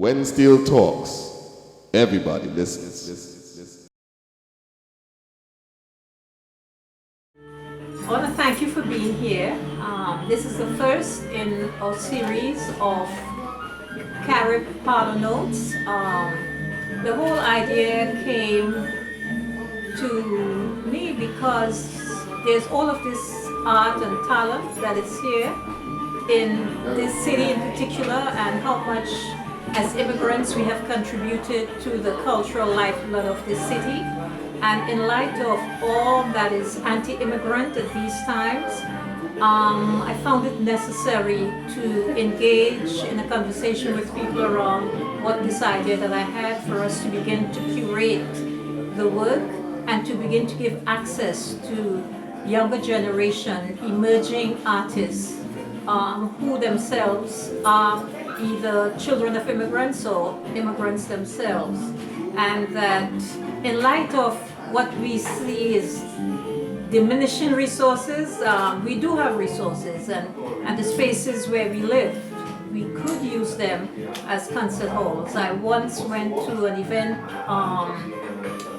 When Steel talks, everybody listens. I want to thank you for being here. This is the first in our series of Carib Parlor Notes. The whole idea came to me because there's all of this art and talent that is here in this city in particular, and how much as immigrants we have contributed to the cultural lifeblood of this city. And in light of all that is anti-immigrant at these times, I found it necessary to engage in a conversation with people around what this idea that I had for us to begin to curate the work and to begin to give access to younger generation, emerging artists who themselves are either children of immigrants or immigrants themselves. And that in light of what we see is diminishing resources, we do have resources, and the spaces where we live, we could use them as concert halls. I once went to an event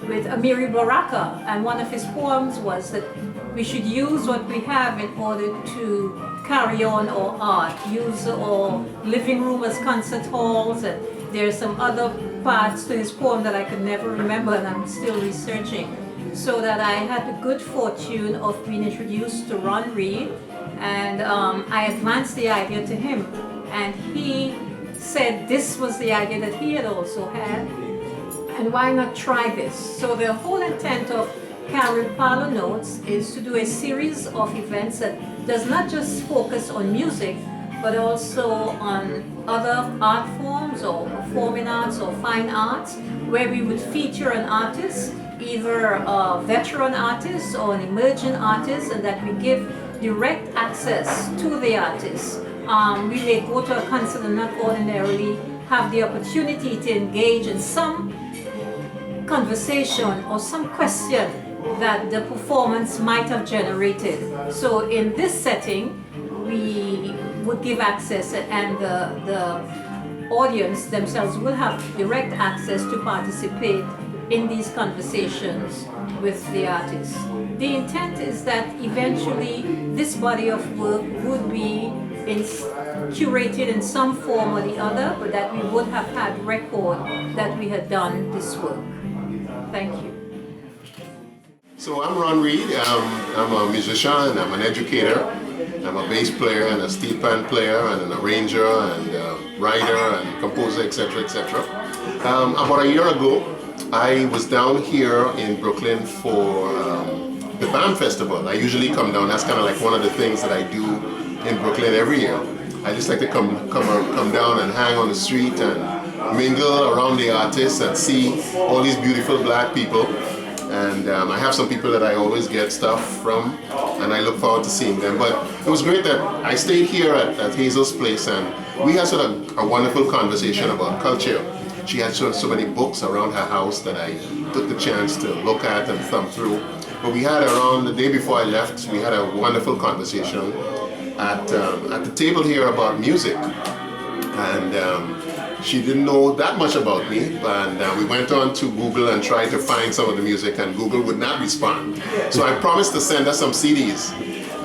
with Amiri Baraka, and one of his poems was that we should use what we have in order to carry on our art, use our living room as concert halls, and there's some other parts to his poem that I could never remember and I'm still researching. So that I had the good fortune of being introduced to Ron Reid, and I advanced the idea to him, and he said this was the idea that he had also had, and why not try this? So the whole intent of Carib Parlor Notes is to do a series of events that does not just focus on music, but also on other art forms or performing arts or fine arts, where we would feature an artist, either a veteran artist or an emerging artist, and that we give direct access to the artist. We may go to a concert and not ordinarily have the opportunity to engage in some conversation or some question that the performance might have generated. So in this setting, we would give access, and the audience themselves will have direct access to participate in these conversations with the artists. The intent is that eventually this body of work would be curated in some form or the other, but that we would have had record that we had done this work. Thank you. So I'm Ron Reid. I'm a musician, I'm an educator. I'm a bass player and a steel pan player and an arranger and a writer and composer, etc., etc. About a year ago, I was down here in Brooklyn for the BAM Festival. I usually come down. That's kind of like one of the things that I do in Brooklyn every year. I just like to come down and hang on the street and mingle around the artists and see all these beautiful black people. And I have some people that I always get stuff from, and I look forward to seeing them. But it was great that I stayed here at Hazel's place, and we had sort of a wonderful conversation about culture. She had so many books around her house that I took the chance to look at and thumb through. But we had around the day before I left, we had a wonderful conversation at the table here about music. And she didn't know that much about me, and we went on to Google and tried to find some of the music, and Google would not respond. So I promised to send her some CDs.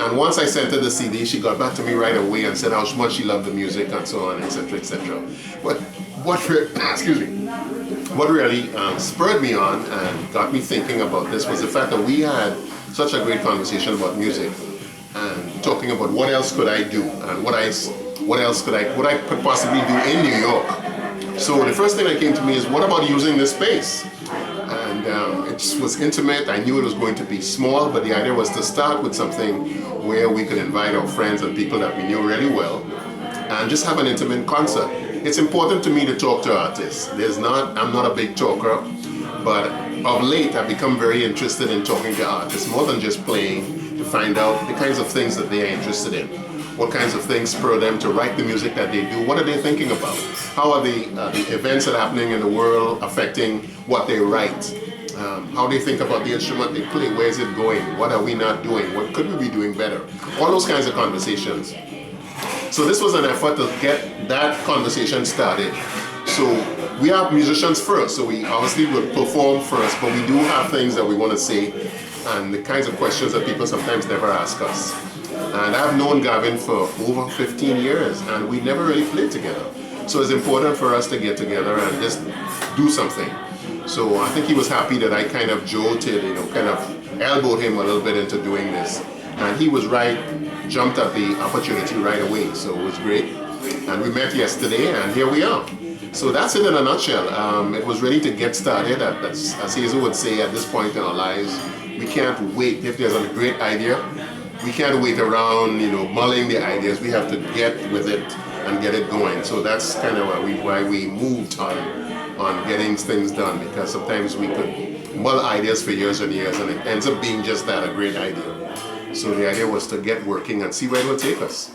And once I sent her the CD, she got back to me right away and said how much she loved the music and so on, etc., etc. But what really spurred me on and got me thinking about this was the fact that we had such a great conversation about music and talking about what else could I do and what else could I possibly do in New York. So the first thing that came to me is, what about using this space? And it was intimate. I knew it was going to be small, but the idea was to start with something where we could invite our friends and people that we knew really well and just have an intimate concert. It's important to me to talk to artists. I'm not a big talker, but of late I've become very interested in talking to artists more than just playing, to find out the kinds of things that they are interested in. What kinds of things spur them to write the music that they do? What are they thinking about? How are the events that are happening in the world affecting what they write? How they think about the instrument they play? Where is it going? What are we not doing? What could we be doing better? All those kinds of conversations. So this was an effort to get that conversation started So we are musicians first, so we obviously will perform first, but we do have things that we want to say and the kinds of questions that people sometimes never ask us. And I've known Garvin for over 15 years and we never really played together. So it's important for us to get together and just do something. So I think he was happy that I kind of jolted, kind of elbowed him a little bit into doing this. And he was right, jumped at the opportunity right away, so it was great. And we met yesterday and here we are. So that's it in a nutshell. It was ready to get started. As Hazel would say, at this point in our lives, we can't wait. If there's a great idea, we can't wait around, mulling the ideas. We have to get with it and get it going. So that's kind of why we moved on getting things done, because sometimes we could mull ideas for years and years and it ends up being just that, a great idea. So the idea was to get working and see where it will take us.